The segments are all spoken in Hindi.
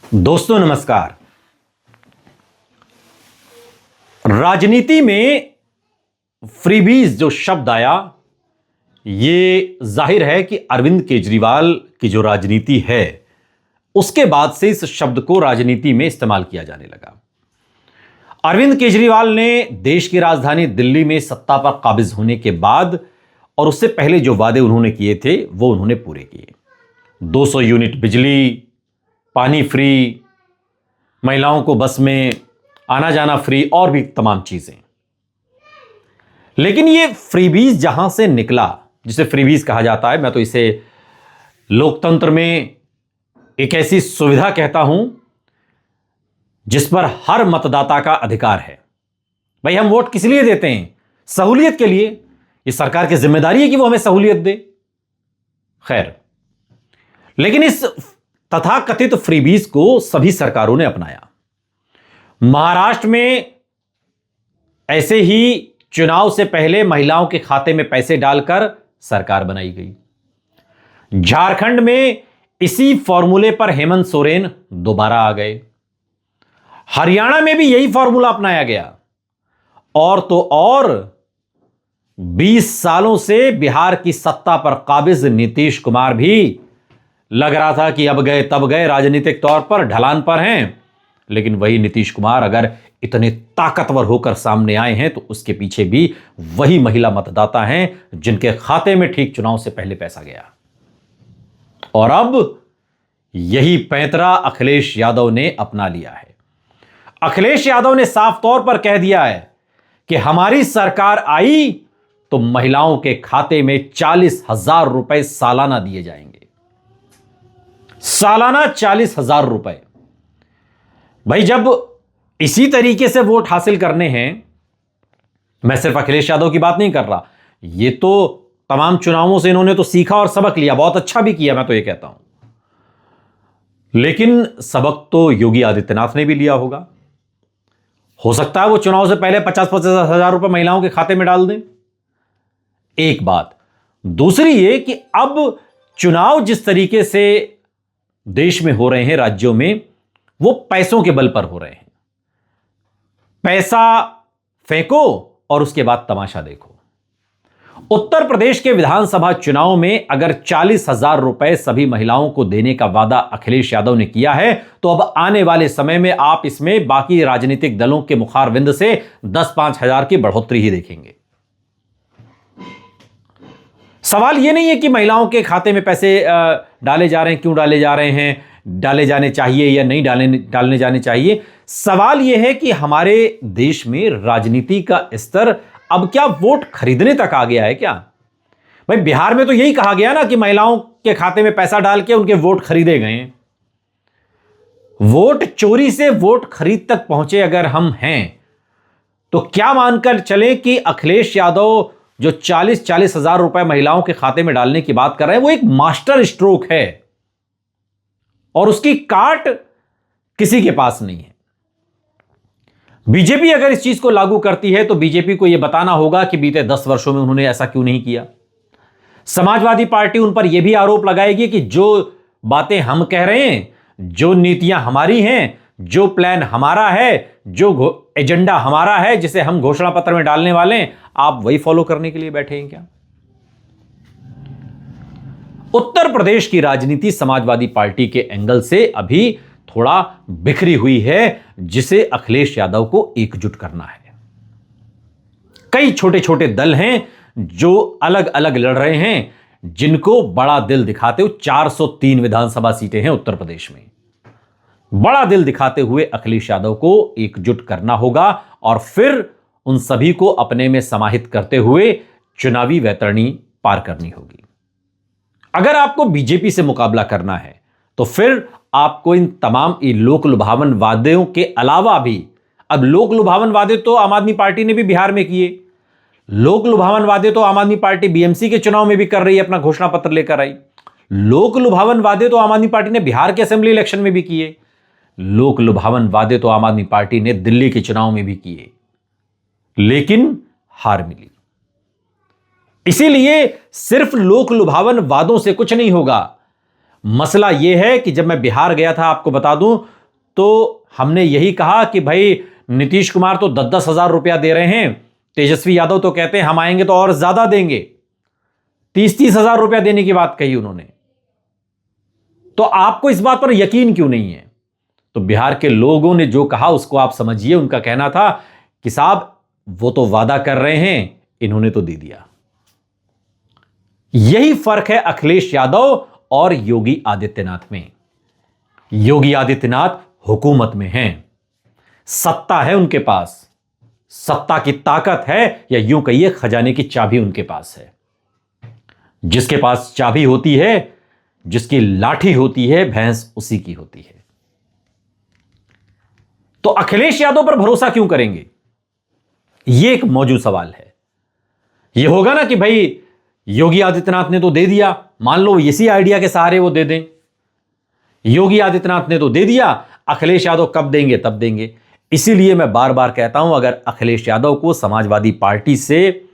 दोस्तों नमस्कार। राजनीति में फ्रीबीज जो शब्द आया, ये जाहिर है कि अरविंद केजरीवाल की जो राजनीति है उसके बाद से इस शब्द को राजनीति में इस्तेमाल किया जाने लगा। अरविंद केजरीवाल ने देश की राजधानी दिल्ली में सत्ता पर काबिज होने के बाद और उससे पहले जो वादे उन्होंने किए थे वो उन्होंने पूरे किए। 200 यूनिट बिजली, पानी फ्री, महिलाओं को बस में आना जाना फ्री और भी तमाम चीजें। लेकिन ये फ्रीबीज जहां से निकला, जिसे फ्रीबीज कहा जाता है, मैं तो इसे लोकतंत्र में एक ऐसी सुविधा कहता हूं जिस पर हर मतदाता का अधिकार है। भाई, हम वोट किस लिए देते हैं? सहूलियत के लिए। ये सरकार की जिम्मेदारी है कि वो हमें सहूलियत दे। खैर, लेकिन इस तथाकथित फ्रीबीज को सभी सरकारों ने अपनाया। महाराष्ट्र में ऐसे ही चुनाव से पहले महिलाओं के खाते में पैसे डालकर सरकार बनाई गई। झारखंड में इसी फॉर्मूले पर हेमंत सोरेन दोबारा आ गए। हरियाणा में भी यही फॉर्मूला अपनाया गया। और तो और 20 सालों से बिहार की सत्ता पर काबिज नीतीश कुमार भी लग रहा था कि अब गए तब गए, राजनीतिक तौर पर ढलान पर हैं। लेकिन वही नीतीश कुमार अगर इतने ताकतवर होकर सामने आए हैं तो उसके पीछे भी वही महिला मतदाता हैं जिनके खाते में ठीक चुनाव से पहले पैसा गया। और अब यही पैंतरा अखिलेश यादव ने अपना लिया है। अखिलेश यादव ने साफ तौर पर कह दिया है कि हमारी सरकार आई तो महिलाओं के खाते में 40,000 रुपए सालाना दिए जाएंगे। सालाना 40,000 रुपए। भाई, जब इसी तरीके से वोट हासिल करने हैं, मैं सिर्फ अखिलेश यादव की बात नहीं कर रहा, ये तो तमाम चुनावों से इन्होंने तो सीखा और सबक लिया, बहुत अच्छा भी किया, मैं तो ये कहता हूं। लेकिन सबक तो योगी आदित्यनाथ ने भी लिया होगा। हो सकता है वो चुनाव से पहले 50-50 हजार रुपए महिलाओं के खाते में डाल दें। एक बात। दूसरी ये कि अब चुनाव जिस तरीके से देश में हो रहे हैं, राज्यों में, वो पैसों के बल पर हो रहे हैं। पैसा फेंको और उसके बाद तमाशा देखो। उत्तर प्रदेश के विधानसभा चुनाव में अगर 40,000 रुपए सभी महिलाओं को देने का वादा अखिलेश यादव ने किया है तो अब आने वाले समय में आप इसमें बाकी राजनीतिक दलों के मुखारविंद से 10-5 हजार की बढ़ोतरी ही देखेंगे। सवाल यह नहीं है कि महिलाओं के खाते में पैसे डाले जा रहे हैं, क्यों डाले जा रहे हैं, डाले जाने चाहिए या नहीं डालने जाने चाहिए। सवाल यह है कि हमारे देश में राजनीति का स्तर अब क्या वोट खरीदने तक आ गया है क्या? भाई, बिहार में तो यही कहा गया ना कि महिलाओं के खाते में पैसा डाल के उनके वोट खरीदे गए। वोट चोरी से वोट खरीद तक पहुंचे अगर हम हैं तो क्या मानकर चले कि अखिलेश यादव जो 40-40 हजार रुपए महिलाओं के खाते में डालने की बात कर रहे हैं वो एक मास्टर स्ट्रोक है और उसकी काट किसी के पास नहीं है। बीजेपी अगर इस चीज को लागू करती है तो बीजेपी को यह बताना होगा कि बीते 10 वर्षों में उन्होंने ऐसा क्यों नहीं किया। समाजवादी पार्टी उन पर यह भी आरोप लगाएगी कि जो बातें हम कह रहे हैं, जो नीतियां हमारी हैं, जो प्लान हमारा है, जो एजेंडा हमारा है, जिसे हम घोषणा पत्र में डालने वाले हैं, आप वही फॉलो करने के लिए बैठे हैं क्या? उत्तर प्रदेश की राजनीति समाजवादी पार्टी के एंगल से अभी थोड़ा बिखरी हुई है, जिसे अखिलेश यादव को एकजुट करना है। कई छोटे छोटे दल हैं जो अलग अलग लड़ रहे हैं, जिनको बड़ा दिल दिखाते हुए 403 विधानसभा सीटें हैं उत्तर प्रदेश में। बड़ा दिल दिखाते हुए अखिलेश यादव को एकजुट करना होगा और फिर उन सभी को अपने में समाहित करते हुए चुनावी वैतरणी पार करनी होगी। अगर आपको बीजेपी से मुकाबला करना है तो फिर आपको इन तमाम लोक लुभावन वादों के अलावा भी, अब लोक लुभावन वादे तो आम आदमी पार्टी ने भी बिहार में किए, लोक लुभावन वादे तो आम आदमी पार्टी बीएमसी के चुनाव में भी कर रही है, अपना घोषणा पत्र लेकर आई। लोक लुभावन वादे तो आम आदमी पार्टी ने बिहार के असेंबली इलेक्शन में भी किए। लोक लुभावन वादे तो आम आदमी पार्टी ने दिल्ली के चुनाव में भी किए, लेकिन हार मिली। इसीलिए सिर्फ लोक लुभावन वादों से कुछ नहीं होगा। मसला यह है कि जब मैं बिहार गया था, आपको बता दूं, तो हमने यही कहा कि भाई नीतीश कुमार तो 10-10 हजार रुपया दे रहे हैं, तेजस्वी यादव तो कहते हैं हम आएंगे तो और ज्यादा देंगे। 30-30 हजार रुपया देने की बात कही उन्होंने। तो आपको इस बात पर यकीन क्यों नहीं है? तो बिहार के लोगों ने जो कहा उसको आप समझिए। उनका कहना था कि साहब वो तो वादा कर रहे हैं, इन्होंने तो दे दिया। यही फर्क है अखिलेश यादव और योगी आदित्यनाथ में। योगी आदित्यनाथ हुकूमत में हैं, सत्ता है उनके पास, सत्ता की ताकत है, या यूं कहिए खजाने की चाबी उनके पास है। जिसके पास चाबी होती है, जिसकी लाठी होती है, भैंस उसी की होती है। तो अखिलेश यादव पर भरोसा क्यों करेंगे? यह एक मौजूद सवाल है। यह होगा ना कि भाई योगी आदित्यनाथ ने तो दे दिया, मान लो इसी आइडिया के सहारे वो दे दें, योगी आदित्यनाथ ने तो दे दिया, अखिलेश यादव कब देंगे? तब देंगे। इसीलिए मैं बार बार कहता हूं, अगर अखिलेश यादव को समाजवादी पार्टी से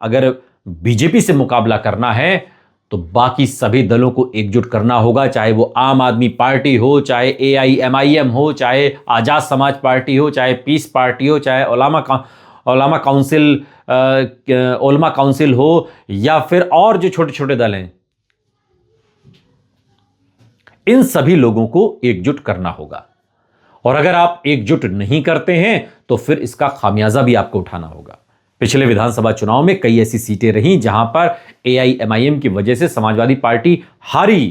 अगर बीजेपी से मुकाबला करना है तो बाकी सभी दलों को एकजुट करना होगा, चाहे वो आम आदमी पार्टी हो, चाहे AIMIM हो, चाहे आजाद समाज पार्टी हो, चाहे पीस पार्टी हो, चाहे ओलामा काउंसिल हो, या फिर और जो छोटे छोटे दल हैं। इन सभी लोगों को एकजुट करना होगा। और अगर आप एकजुट नहीं करते हैं तो फिर इसका खामियाजा भी आपको उठाना होगा। पिछले विधानसभा चुनाव में कई ऐसी सीटें रहीं जहां पर AIMIM की वजह से समाजवादी पार्टी हारी।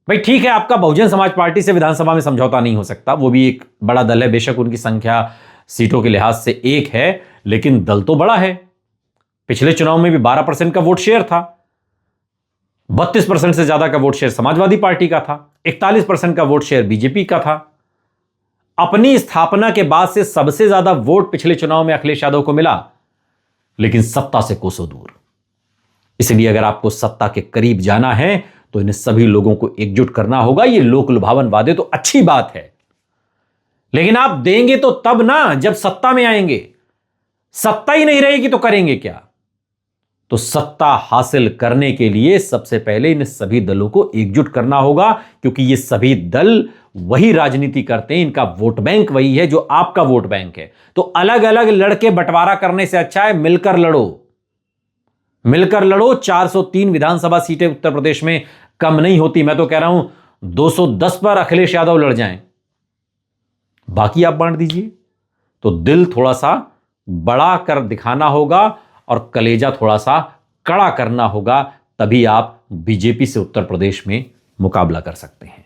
भाई ठीक है, आपका बहुजन समाज पार्टी से विधानसभा में समझौता नहीं हो सकता, वो भी एक बड़ा दल है, बेशक उनकी संख्या सीटों के लिहाज से एक है, लेकिन दल तो बड़ा है। पिछले चुनाव में भी 12% का वोट शेयर था, 32% से ज्यादा का वोट शेयर समाजवादी पार्टी का था, 41% का वोट शेयर बीजेपी का था। अपनी स्थापना के बाद से सबसे ज्यादा वोट पिछले चुनाव में अखिलेश यादव को मिला, लेकिन सत्ता से कोसों दूर। इसलिए अगर आपको सत्ता के करीब जाना है तो इन सभी लोगों को एकजुट करना होगा। ये लोक लुभावन वादे तो अच्छी बात है, लेकिन आप देंगे तो तब ना जब सत्ता में आएंगे। सत्ता ही नहीं रहेगी तो करेंगे क्या? तो सत्ता हासिल करने के लिए सबसे पहले इन सभी दलों को एकजुट करना होगा, क्योंकि ये सभी दल वही राजनीति करते हैं, इनका वोट बैंक वही है जो आपका वोट बैंक है। तो अलग अलग लड़के बंटवारा करने से अच्छा है मिलकर लड़ो, मिलकर लड़ो। 403 विधानसभा सीटें उत्तर प्रदेश में कम नहीं होती। मैं तो कह रहा हूं 210 पर अखिलेश यादव लड़ जाएं, बाकी आप बांट दीजिए। तो दिल थोड़ा सा बड़ा कर दिखाना होगा और कलेजा थोड़ा सा कड़ा करना होगा, तभी आप बीजेपी से उत्तर प्रदेश में मुकाबला कर सकते हैं।